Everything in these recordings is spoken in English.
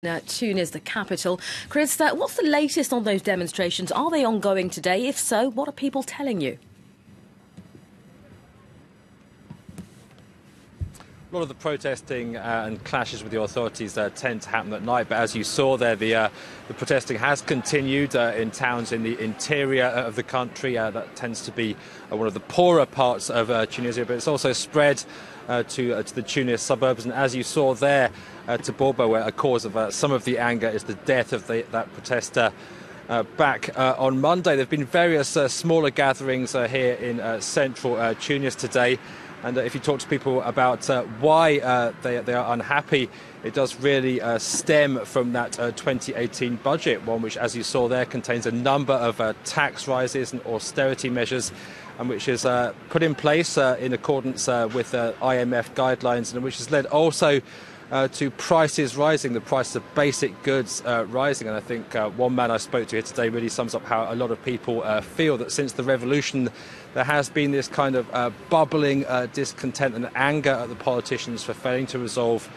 Tunis, the capital. Chris, what's the latest on those demonstrations? Are they ongoing today? If so, what are people telling you? A lot of the protesting and clashes with the authorities tend to happen at night, but as you saw there, the protesting has continued in towns in the interior of the country. That tends to be one of the poorer parts of Tunisia, but it's also spread to the Tunis suburbs. And as you saw there, to Borbo, where a cause of some of the anger is the death of that protester. Back on Monday, there have been various smaller gatherings here in central Tunis today. And if you talk to people about why they are unhappy, it does really stem from that 2018 budget, one which, as you saw there, contains a number of tax rises and austerity measures, and which is put in place in accordance with IMF guidelines, and which has led also to prices rising, the price of basic goods rising. And I think one man I spoke to here today really sums up how a lot of people feel that since the revolution there has been this kind of bubbling discontent and anger at the politicians for failing to resolve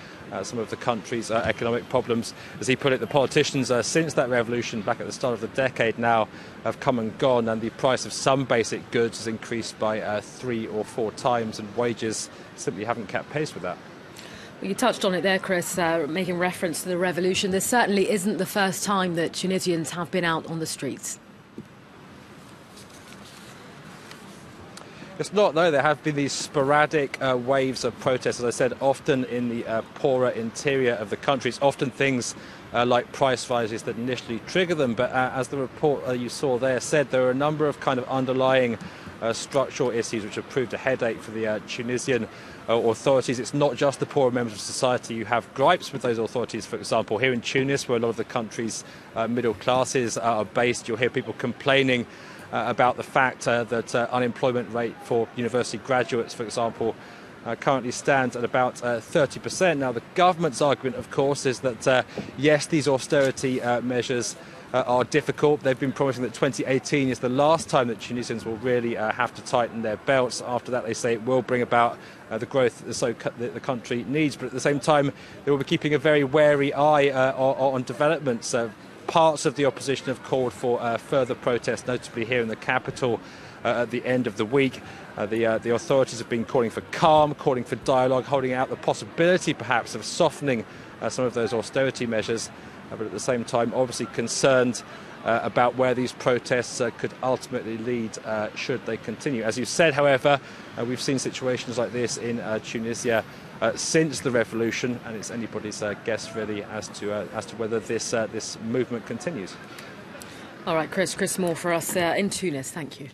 some of the country's economic problems. As he put it, the politicians since that revolution back at the start of the decade now have come and gone, and the price of some basic goods has increased by 3 or 4 times, and wages simply haven't kept pace with that. Well, you touched on it there, Chris, making reference to the revolution. This certainly isn't the first time that Tunisians have been out on the streets. It's not, though. There have been these sporadic waves of protests, as I said, often in the poorer interior of the country. It's often things like price rises that initially trigger them. But as the report you saw there said, there are a number of kind of underlying structural issues which have proved a headache for the Tunisian authorities. It's not just the poorer members of society who have gripes with those authorities. For example, here in Tunis, where a lot of the country's middle classes are based, you'll hear people complaining about the fact that unemployment rate for university graduates, for example, currently stands at about 30%. Now, the government's argument, of course, is that, yes, these austerity measures are difficult. They've been promising that 2018 is the last time that Tunisians will really have to tighten their belts. After that, they say it will bring about the growth the country needs. But at the same time, they will be keeping a very wary eye on developments. Parts of the opposition have called for further protests, notably here in the capital at the end of the week. The authorities have been calling for calm, calling for dialogue, holding out the possibility perhaps of softening some of those austerity measures, but at the same time obviously concerned about where these protests could ultimately lead should they continue. As you said, however, we've seen situations like this in Tunisia since the revolution, and it's anybody's guess really as to whether this movement continues. All right, Chris Moore for us in Tunis. Thank you.